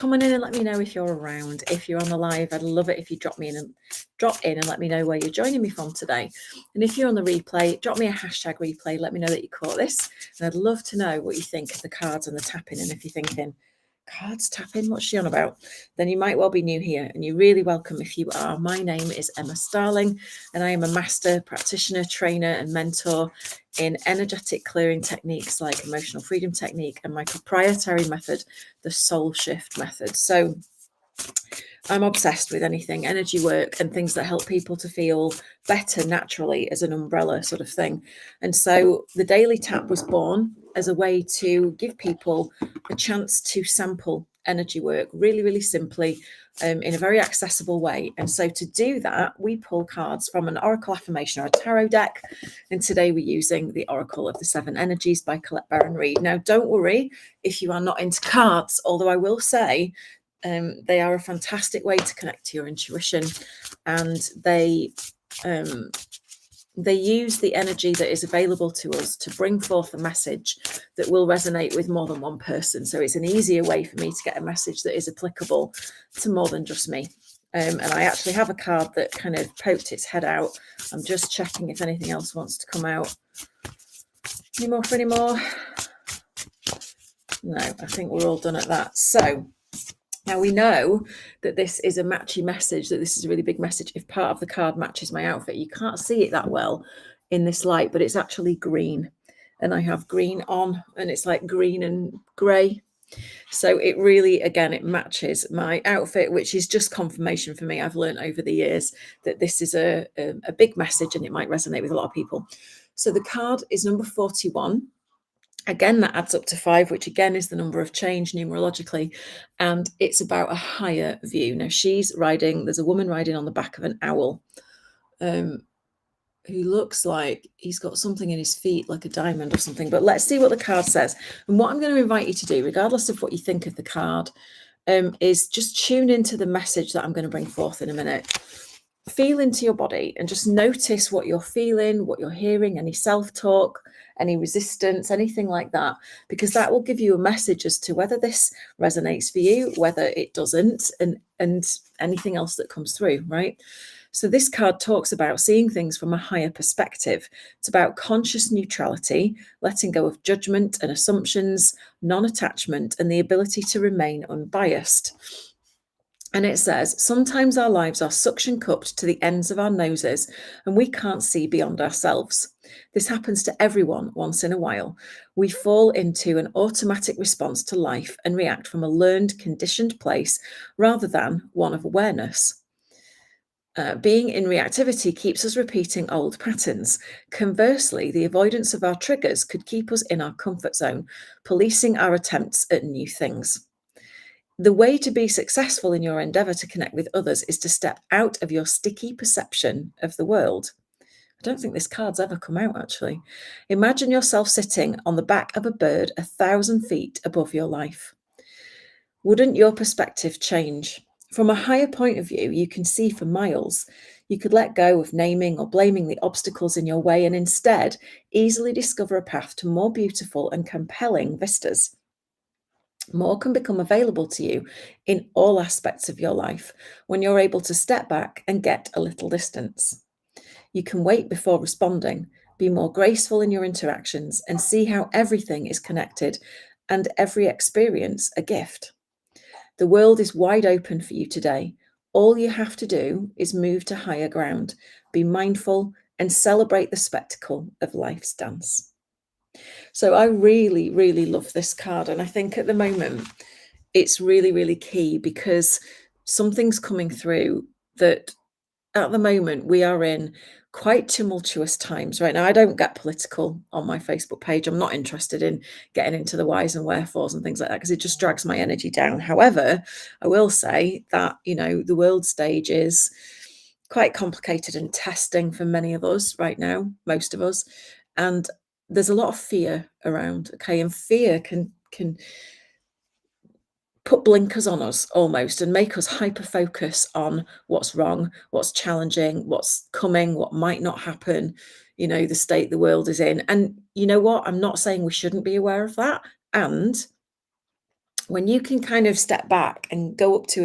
Come on in and let me know if you're around. If you're on the live, I'd love it if you drop in and let me know where you're joining me from today. And if you're on the replay, drop me a hashtag replay. Let me know that you caught this. And I'd love to know what you think of the cards and the tapping. And if you're thinking, cards tapping, what's she on about? Then you might well be new here, and you're really welcome if you are. My name is Emma Starling, and I am a master practitioner, trainer, and mentor in energetic clearing techniques like emotional freedom technique and my proprietary method, the SoulShift method. So I'm obsessed with anything energy work and things that help people to feel better naturally as an umbrella sort of thing. And so the Daily Tap was born as a way to give people a chance to sample energy work really, really simply in a very accessible way. And so to do that, we pull cards from an Oracle affirmation or a tarot deck. And today we're using the Oracle of the Seven Energies by Colette Baron-Reid. Now, don't worry if you are not into cards, although I will say they are a fantastic way to connect to your intuition, and they use the energy that is available to us to bring forth a message that will resonate with more than one person. So it's an easier way for me to get a message that is applicable to more than just me. And I actually have a card that kind of poked its head out. I'm just checking if anything else wants to come out. Any more for any more? No, I think we're all done at that. So now we know that this is a matchy message, that this is a really big message. If part of the card matches my outfit, you can't see it that well in this light, but it's actually green. And I have green on, and it's like green and grey. So it really, again, it matches my outfit, which is just confirmation for me. I've learned over the years that this is a big message and it might resonate with a lot of people. So the card is number 41. Again, that adds up to 5, which again is the number of change numerologically, and it's about a higher view. Now there's a woman riding on the back of an owl who looks like he's got something in his feet, like a diamond or something. But let's see what the card says. And what I'm going to invite you to do, regardless of what you think of the card, is just tune into the message that I'm going to bring forth in a minute. Feel into your body and just notice what you're feeling, what you're hearing, any self-talk, any resistance, anything like that, because that will give you a message as to whether this resonates for you, whether it doesn't, and anything else that comes through, right? So this card talks about seeing things from a higher perspective. It's about conscious neutrality, letting go of judgment and assumptions, non-attachment, and the ability to remain unbiased. And it says, sometimes our lives are suction cupped to the ends of our noses and we can't see beyond ourselves. This happens to everyone once in a while. We fall into an automatic response to life and react from a learned, conditioned place rather than one of awareness. Being in reactivity keeps us repeating old patterns. Conversely, the avoidance of our triggers could keep us in our comfort zone, policing our attempts at new things. The way to be successful in your endeavor to connect with others is to step out of your sticky perception of the world. I don't think this card's ever come out, actually. Imagine yourself sitting on the back of a bird 1,000 feet above your life. Wouldn't your perspective change? From a higher point of view, you can see for miles. You could let go of naming or blaming the obstacles in your way and instead easily discover a path to more beautiful and compelling vistas. More can become available to you in all aspects of your life when you're able to step back and get a little distance. You can wait before responding, be more graceful in your interactions, and see how everything is connected and every experience a gift. The world is wide open for you today. All you have to do is move to higher ground, be mindful, and celebrate the spectacle of life's dance. So I really, really love this card. And I think at the moment, it's really, really key because something's coming through that at the moment we are in quite tumultuous times right now. I don't get political on my Facebook page. I'm not interested in getting into the whys and wherefores and things like that because it just drags my energy down. However, I will say that, the world stage is quite complicated and testing for many of us right now, most of us. And there's a lot of fear around, okay? And fear can put blinkers on us almost and make us hyper focus on what's wrong, what's challenging, what's coming, what might not happen, the state the world is in. And you know what? I'm not saying we shouldn't be aware of that. And when you can kind of step back and go up to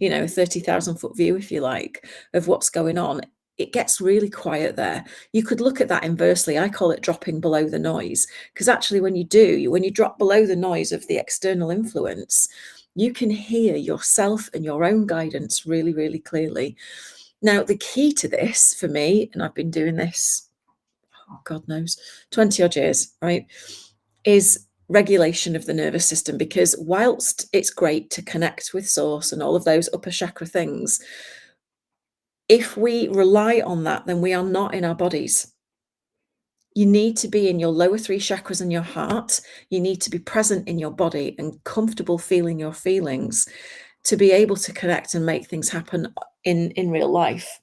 a 30,000 foot view, if you like, of what's going on, it gets really quiet there. You could look at that inversely. I call it dropping below the noise, because actually when you drop below the noise of the external influence, you can hear yourself and your own guidance really, really clearly. Now, the key to this for me, and I've been doing this, God knows, 20 odd years, right, is regulation of the nervous system. Because whilst it's great to connect with source and all of those upper chakra things, if we rely on that, then we are not in our bodies. You need to be in your lower three chakras and your heart. You need to be present in your body and comfortable feeling your feelings to be able to connect and make things happen in real life.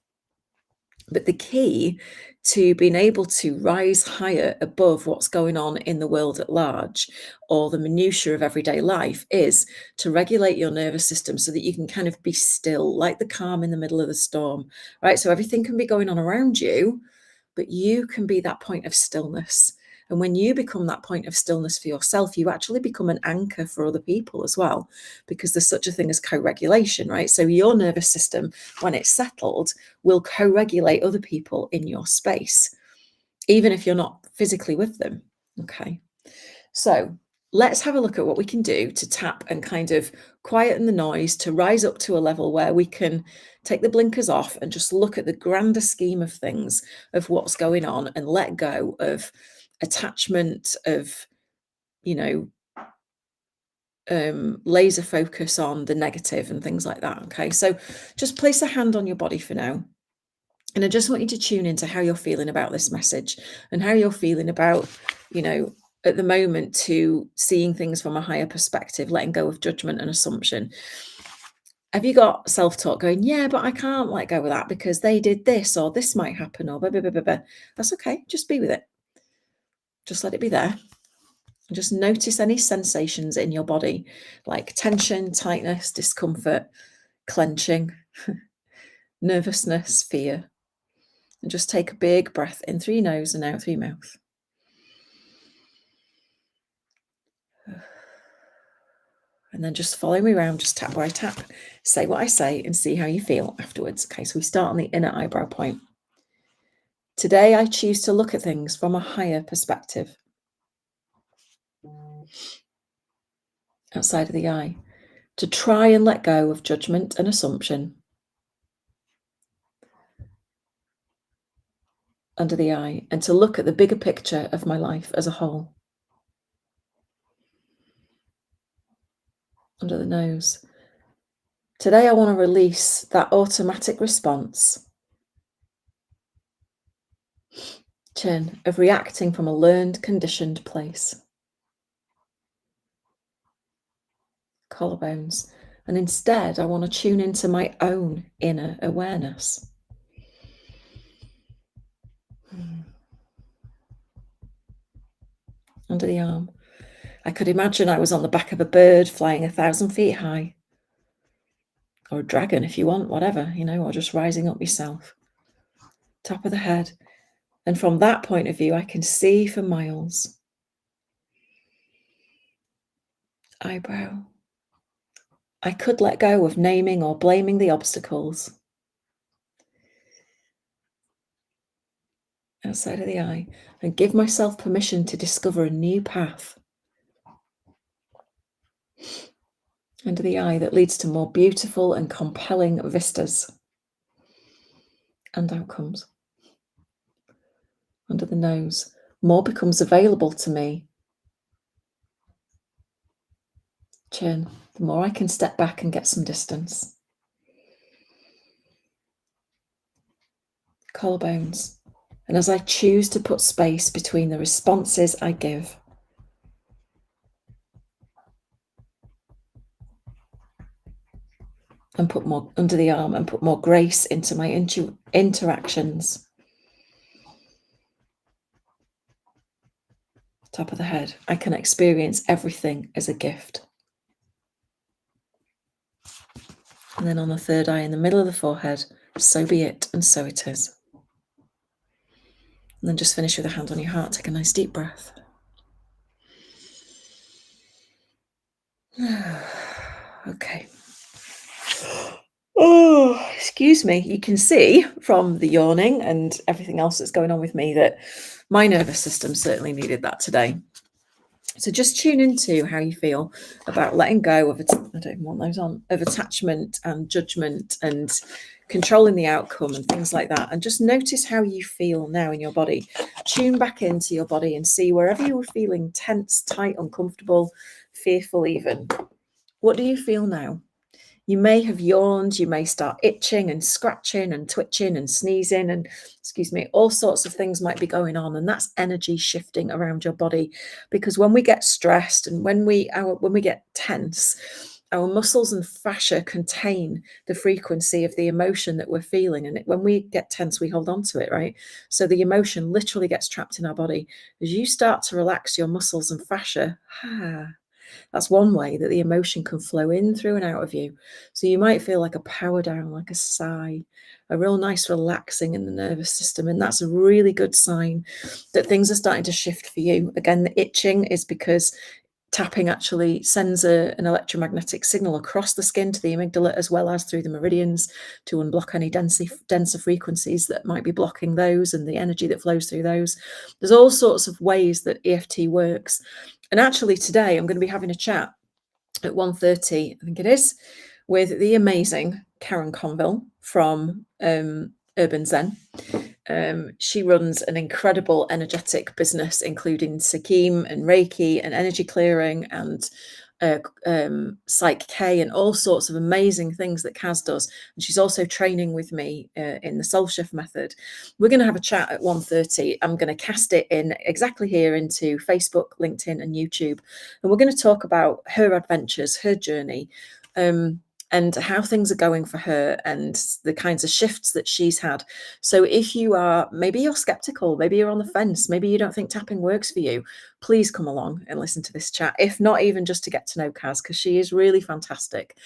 But the key to being able to rise higher above what's going on in the world at large, or the minutiae of everyday life, is to regulate your nervous system so that you can kind of be still, like the calm in the middle of the storm, right? So everything can be going on around you, but you can be that point of stillness. And when you become that point of stillness for yourself, you actually become an anchor for other people as well, because there's such a thing as co-regulation, right? So your nervous system, when it's settled, will co-regulate other people in your space, even if you're not physically with them. Okay. So let's have a look at what we can do to tap and kind of quieten the noise, to rise up to a level where we can take the blinkers off and just look at the grander scheme of things, of what's going on, and let go of attachment, of, laser focus on the negative and things like that. Okay, so just place a hand on your body for now. And I just want you to tune into how you're feeling about this message, and how you're feeling about, at the moment, to seeing things from a higher perspective, letting go of judgment and assumption. Have you got self-talk going, yeah, but I can't let go of that because they did this, or this might happen, or blah, blah, blah, blah, blah. That's okay. Just be with it. Just let it be there. And just notice any sensations in your body, like tension, tightness, discomfort, clenching, nervousness, fear. And just take a big breath in through your nose and out through your mouth. And then just follow me around, just tap where I tap, say what I say, and see how you feel afterwards. Okay, so we start on the inner eyebrow point. Today, I choose to look at things from a higher perspective. Outside of the eye, to try and let go of judgment and assumption. Under the eye, and to look at the bigger picture of my life as a whole. Under the nose. Today, I want to release that automatic response, chin, of reacting from a learned, conditioned place. Collarbones. And instead, I want to tune into my own inner awareness. Under the arm. I could imagine I was on the back of a bird flying 1,000 feet high. Or a dragon, if you want, whatever, or just rising up yourself. Top of the head. And from that point of view, I can see for miles. Eyebrow. I could let go of naming or blaming the obstacles. Outside of the eye, and give myself permission to discover a new path. Under the eye, that leads to more beautiful and compelling vistas and outcomes. Under the nose, more becomes available to me. Chin, the more I can step back and get some distance. Collarbones, and as I choose to put space between the responses I give. And put more under the arm, and put more grace into my interactions. Top of the head, I can experience everything as a gift. And then on the third eye, in the middle of the forehead, so be it, and so it is. And then just finish with a hand on your heart. Take a nice deep breath. Okay. Oh, excuse me. You can see from the yawning and everything else that's going on with me that my nervous system certainly needed that today. So just tune into how you feel about letting go of I don't even want those on, of attachment and judgment and controlling the outcome and things like that. And just notice how you feel now in your body. Tune back into your body and see wherever you were feeling tense, tight, uncomfortable, fearful even. What do you feel now? You may have yawned, you may start itching and scratching and twitching and sneezing and, excuse me, all sorts of things might be going on. And that's energy shifting around your body. Because when we get stressed and when we get tense, our muscles and fascia contain the frequency of the emotion that we're feeling. And when we get tense, we hold on to it, right? So the emotion literally gets trapped in our body. As you start to relax your muscles and fascia, that's one way that the emotion can flow in, through, and out of you. So you might feel like a power down, like a sigh, a real nice relaxing in the nervous system. And that's a really good sign that things are starting to shift for you. Again, the itching is because tapping actually sends an electromagnetic signal across the skin to the amygdala as well as through the meridians to unblock any denser frequencies that might be blocking those and the energy that flows through those. There's all sorts of ways that EFT works. And actually today I'm going to be having a chat at 1:30, I think it is, with the amazing Karen Conville from Urban Zen. She runs an incredible energetic business, including Sakim and Reiki and energy clearing and Psych K and all sorts of amazing things that Kaz does. And she's also training with me in the SoulShift method. We're going to have a chat at 1:30. I'm going to cast it in exactly here into Facebook, LinkedIn and YouTube. And we're going to talk about her adventures, her journey, and how things are going for her and the kinds of shifts that she's had. So if you are, maybe you're skeptical, maybe you're on the fence, maybe you don't think tapping works for you, please come along and listen to this chat, if not even just to get to know Kaz, because she is really fantastic.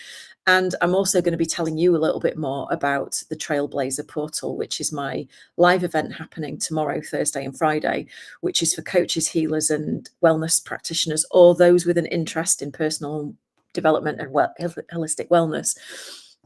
And I'm also going to be telling you a little bit more about the Trailblazer Portal, which is my live event happening tomorrow, Thursday and Friday, which is for coaches, healers and wellness practitioners, or those with an interest in personal development and holistic wellness.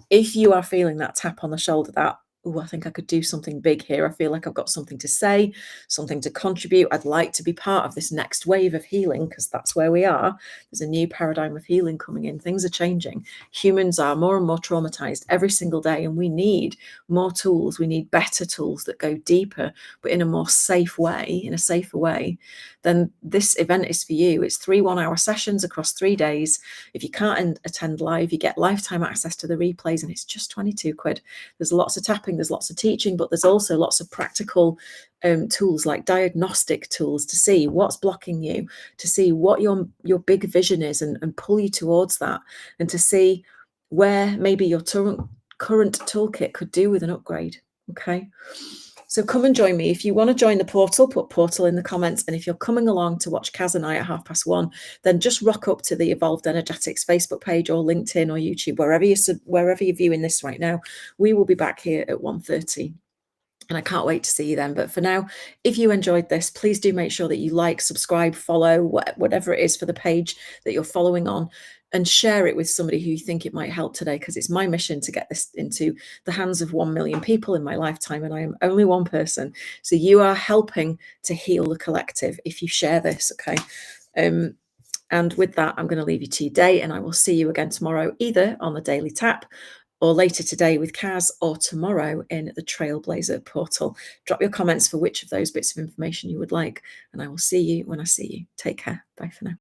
If you are feeling that tap on the shoulder, that, oh, I think I could do something big here. I feel like I've got something to say, something to contribute. I'd like to be part of this next wave of healing, because that's where we are. There's a new paradigm of healing coming in. Things are changing. Humans are more and more traumatized every single day, and we need more tools. We need better tools that go deeper, but in a more safe way, in a safer way. Then this event is for you. It's 3 1-hour sessions across 3 days. If you can't attend live, you get lifetime access to the replays, and it's just 22 quid. There's lots of tapping, there's lots of teaching, but there's also lots of practical tools, like diagnostic tools, to see what's blocking you, to see what your big vision is and pull you towards that, and to see where maybe your current toolkit could do with an upgrade. Okay. So come and join me. If you want to join the portal, put portal in the comments. And if you're coming along to watch Kaz and I at 1:30, then just rock up to the Evolved Energetics Facebook page or LinkedIn or YouTube, wherever you're viewing this right now. We will be back here at 1:30. And I can't wait to see you then. But for now, if you enjoyed this, please do make sure that you like, subscribe, follow, whatever it is for the page that you're following on, and share it with somebody who you think it might help today, because it's my mission to get this into the hands of 1 million people in my lifetime, and I am only one person. So you are helping to heal the collective if you share this, okay? And with that, I'm going to leave you to your day, and I will see you again tomorrow, either on the Daily Tap or later today with Kaz, or tomorrow in the Trailblazer Portal. Drop your comments for which of those bits of information you would like, and I will see you when I see you. Take care. Bye for now.